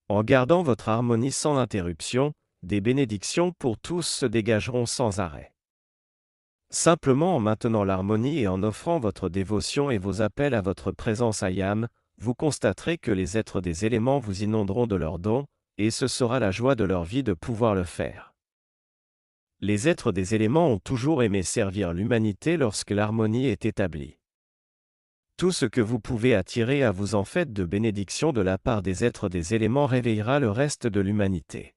S1: En gardant votre harmonie sans interruption, des bénédictions pour tous se dégageront sans arrêt. Simplement en maintenant l'harmonie et en offrant votre dévotion et vos appels à votre présence Ayam, vous constaterez que les êtres des éléments vous inonderont de leurs dons, et ce sera la joie de leur vie de pouvoir le faire. Les êtres des éléments ont toujours aimé servir l'humanité lorsque l'harmonie est établie. Tout ce que vous pouvez attirer à vous en fait de bénédictions de la part des êtres des éléments réveillera le reste de l'humanité.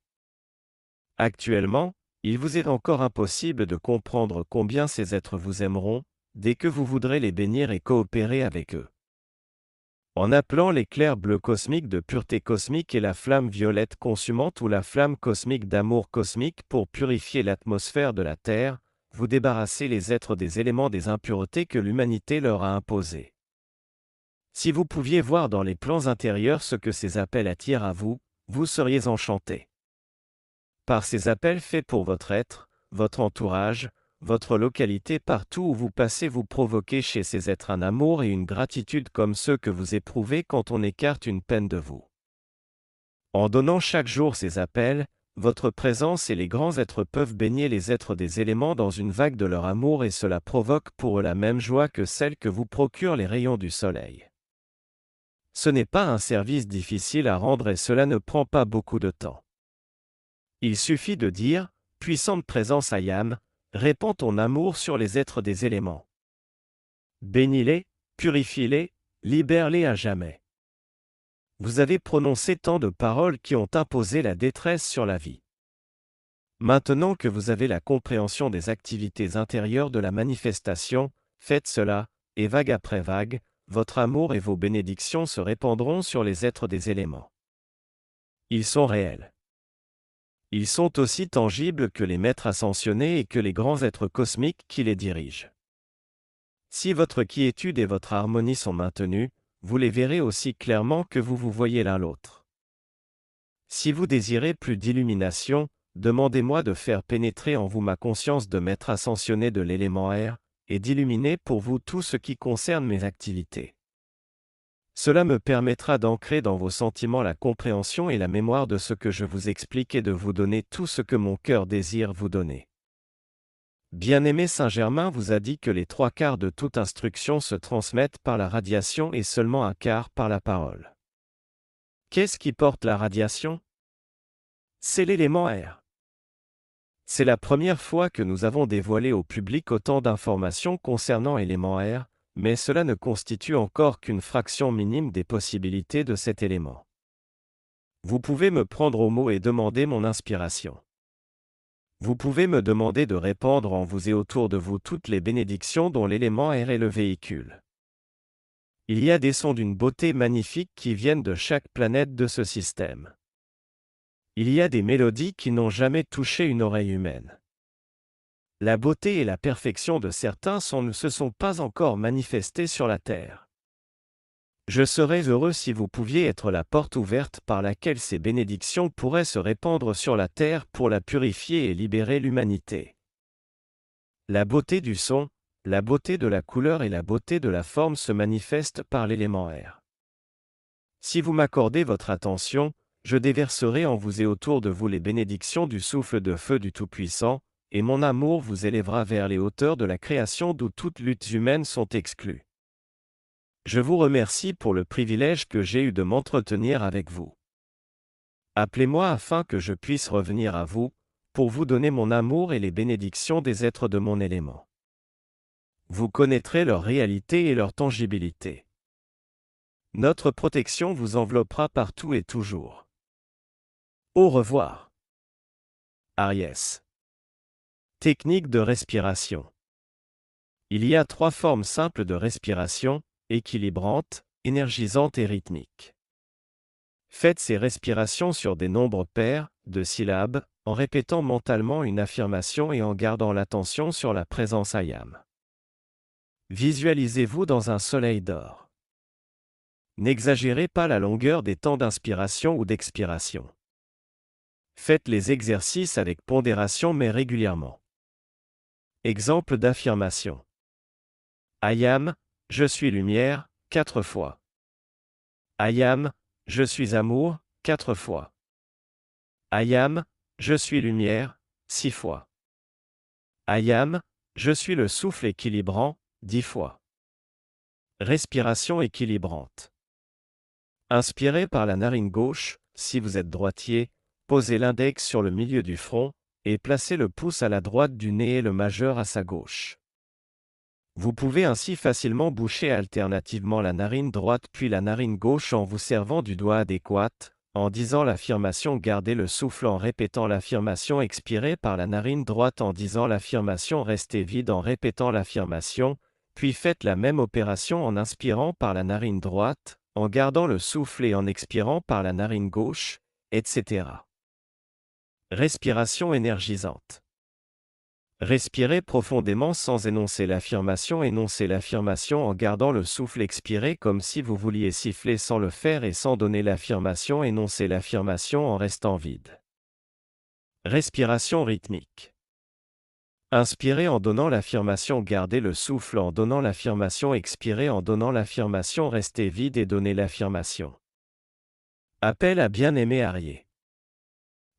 S1: Actuellement, il vous est encore impossible de comprendre combien ces êtres vous aimeront, dès que vous voudrez les bénir et coopérer avec eux. En appelant l'éclair bleu cosmique de pureté cosmique et la flamme violette consumante ou la flamme cosmique d'amour cosmique pour purifier l'atmosphère de la Terre, vous débarrassez les êtres des éléments des impuretés que l'humanité leur a imposées. Si vous pouviez voir dans les plans intérieurs ce que ces appels attirent à vous, vous seriez enchanté. Par ces appels faits pour votre être, votre entourage, votre localité partout où vous passez vous provoquez chez ces êtres un amour et une gratitude comme ceux que vous éprouvez quand on écarte une peine de vous. En donnant chaque jour ces appels, votre présence et les grands êtres peuvent baigner les êtres des éléments dans une vague de leur amour et cela provoque pour eux la même joie que celle que vous procurent les rayons du soleil. Ce n'est pas un service difficile à rendre et cela ne prend pas beaucoup de temps. Il suffit de dire « Puissante présence Ayam, répands ton amour sur les êtres des éléments. Bénis-les, purifie-les, libère-les à jamais. » Vous avez prononcé tant de paroles qui ont imposé la détresse sur la vie. Maintenant que vous avez la compréhension des activités intérieures de la manifestation, faites cela, et vague après vague, votre amour et vos bénédictions se répandront sur les êtres des éléments. Ils sont réels. Ils sont aussi tangibles que les maîtres ascensionnés et que les grands êtres cosmiques qui les dirigent. Si votre quiétude et votre harmonie sont maintenues, vous les verrez aussi clairement que vous vous voyez l'un l'autre. Si vous désirez plus d'illumination, demandez-moi de faire pénétrer en vous ma conscience de maître ascensionné de l'élément air, et d'illuminer pour vous tout ce qui concerne mes activités. Cela me permettra d'ancrer dans vos sentiments la compréhension et la mémoire de ce que je vous explique et de vous donner tout ce que mon cœur désire vous donner. Bien-aimé Saint-Germain vous a dit que les 3/4 de toute instruction se transmettent par la radiation et seulement 1/4 par la parole. Qu'est-ce qui porte la radiation? C'est l'élément air. C'est la première fois que nous avons dévoilé au public autant d'informations concernant l'élément air, mais cela ne constitue encore qu'une fraction minime des possibilités de cet élément. Vous pouvez me prendre au mot et demander mon inspiration. Vous pouvez me demander de répandre en vous et autour de vous toutes les bénédictions dont l'élément air est le véhicule. Il y a des sons d'une beauté magnifique qui viennent de chaque planète de ce système. Il y a des mélodies qui n'ont jamais touché une oreille humaine. La beauté et la perfection de certains sons ne se sont pas encore manifestés sur la Terre. Je serais heureux si vous pouviez être la porte ouverte par laquelle ces bénédictions pourraient se répandre sur la Terre pour la purifier et libérer l'humanité. La beauté du son, la beauté de la couleur et la beauté de la forme se manifestent par l'élément air. Si vous m'accordez votre attention, je déverserai en vous et autour de vous les bénédictions du souffle de feu du Tout-Puissant, et mon amour vous élèvera vers les hauteurs de la création d'où toutes luttes humaines sont exclues. Je vous remercie pour le privilège que j'ai eu de m'entretenir avec vous. Appelez-moi afin que je puisse revenir à vous, pour vous donner mon amour et les bénédictions des êtres de mon élément. Vous connaîtrez leur réalité et leur tangibilité. Notre protection vous enveloppera partout et toujours. Au revoir. Aries. Technique de respiration. Il y a 3 formes simples de respiration, équilibrantes, énergisantes et rythmiques. Faites ces respirations sur des nombres pairs, de syllabes, en répétant mentalement une affirmation et en gardant l'attention sur la présence Ayam. Visualisez-vous dans un soleil d'or. N'exagérez pas la longueur des temps d'inspiration ou d'expiration. Faites les exercices avec pondération mais régulièrement. Exemple d'affirmation. Ayam, je suis lumière, 4 fois. Ayam, je suis amour, 4 fois. Ayam, je suis lumière, 6 fois. Ayam, je suis le souffle équilibrant, 10 fois. Respiration équilibrante. Inspirez par la narine gauche, si vous êtes droitier, posez l'index sur le milieu du front, et placez le pouce à la droite du nez et le majeur à sa gauche. Vous pouvez ainsi facilement boucher alternativement la narine droite puis la narine gauche en vous servant du doigt adéquat, en disant l'affirmation gardez le souffle en répétant l'affirmation expirez par la narine droite en disant l'affirmation restez vide en répétant l'affirmation, puis faites la même opération en inspirant par la narine droite, en gardant le souffle et en expirant par la narine gauche, etc. Respiration énergisante. Respirez profondément sans énoncer l'affirmation. Énoncez l'affirmation en gardant le souffle expiré comme si vous vouliez siffler sans le faire et sans donner l'affirmation. Énoncez l'affirmation en restant vide. Respiration rythmique. Inspirez en donnant l'affirmation. Gardez le souffle en donnant l'affirmation. Expirez en donnant l'affirmation. Restez vide et donnez l'affirmation. Appel à bien-aimé Arié.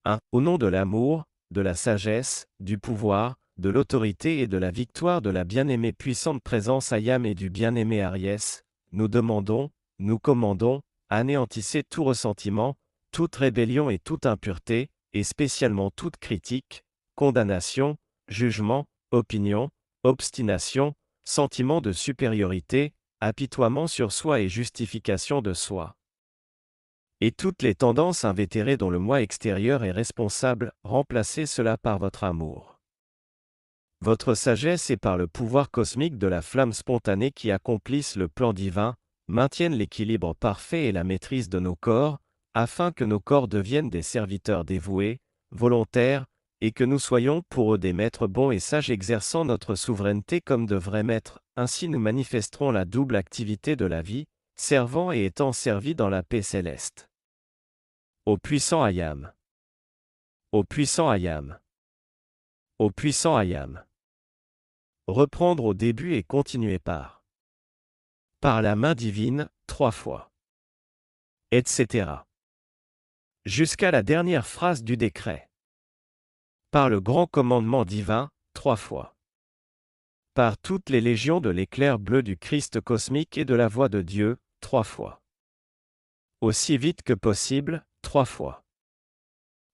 S1: 1. Au nom de l'amour, de la sagesse, du pouvoir, de l'autorité et de la victoire de la bien-aimée puissante présence Ayam et du bien-aimé Aries, nous demandons, nous commandons, anéantissez tout ressentiment, toute rébellion et toute impureté, et spécialement toute critique, condamnation, jugement, opinion, obstination, sentiment de supériorité, apitoiement sur soi et justification de soi. Et toutes les tendances invétérées dont le moi extérieur est responsable, remplacez cela par votre amour. Votre sagesse et par le pouvoir cosmique de la flamme spontanée qui accomplissent le plan divin, maintiennent l'équilibre parfait et la maîtrise de nos corps, afin que nos corps deviennent des serviteurs dévoués, volontaires, et que nous soyons pour eux des maîtres bons et sages exerçant notre souveraineté comme de vrais maîtres, ainsi nous manifesterons la double activité de la vie, servant et étant servis dans la paix céleste. Ô puissant Ayam. Ô puissant Ayam. Ô puissant Ayam. Reprendre au début et continuer par. Par la main divine, 3 fois. Etc. Jusqu'à la dernière phrase du décret. Par le grand commandement divin, 3 fois. Par toutes les légions de l'éclair bleu du Christ cosmique et de la voix de Dieu, 3 fois. Aussi vite que possible, 3 fois.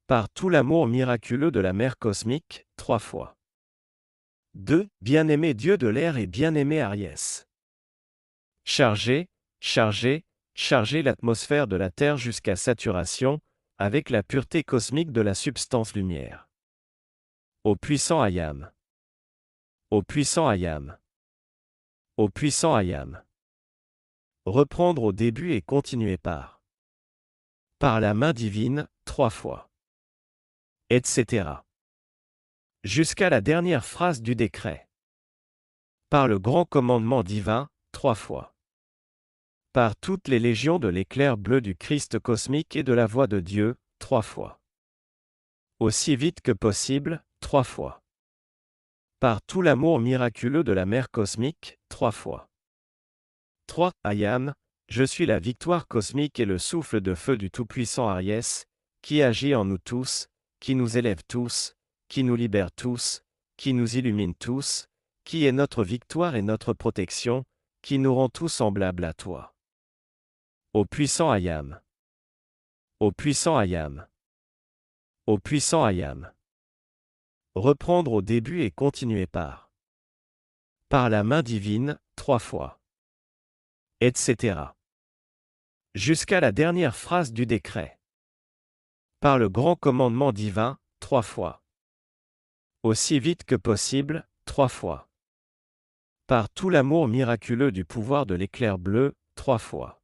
S1: Par tout l'amour miraculeux de la mère cosmique, 3 fois. 2. Bien-aimé Dieu de l'air et bien-aimé Aries. Chargez, chargez, chargez l'atmosphère de la Terre jusqu'à saturation, avec la pureté cosmique de la substance lumière. Ô puissant Ayam. Ô puissant Ayam. Ô puissant Ayam. Reprendre au début et continuer par. Par la main divine, 3 fois. Etc. Jusqu'à la dernière phrase du décret. Par le grand commandement divin, 3 fois. Par toutes les légions de l'éclair bleu du Christ cosmique et de la voix de Dieu, 3 fois. Aussi vite que possible, 3 fois. Par tout l'amour miraculeux de la mère cosmique, 3 fois. 3. Ayam, je suis la victoire cosmique et le souffle de feu du Tout-Puissant Aries, qui agit en nous tous, qui nous élève tous, qui nous libère tous, qui nous illumine tous, qui est notre victoire et notre protection, qui nous rend tous semblables à toi. Ô puissant Ayam. Ô puissant Ayam. Ô puissant Ayam. Reprendre au début et continuer par. Par la main divine, 3 fois. Etc. Jusqu'à la dernière phrase du décret. Par le grand commandement divin, 3 fois. Aussi vite que possible, 3 fois. Par tout l'amour miraculeux du pouvoir de l'éclair bleu, 3 fois.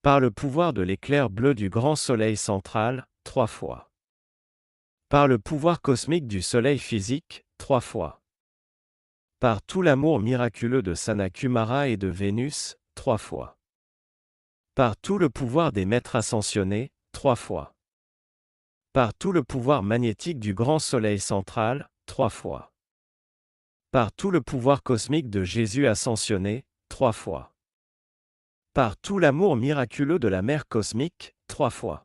S1: Par le pouvoir de l'éclair bleu du grand soleil central, 3 fois. Par le pouvoir cosmique du soleil physique, 3 fois. Par tout l'amour miraculeux de Sanakumara et de Vénus, 3 fois. Par tout le pouvoir des maîtres ascensionnés, 3 fois. Par tout le pouvoir magnétique du grand soleil central, 3 fois. Par tout le pouvoir cosmique de Jésus ascensionné, 3 fois. Par tout l'amour miraculeux de la mère cosmique, 3 fois.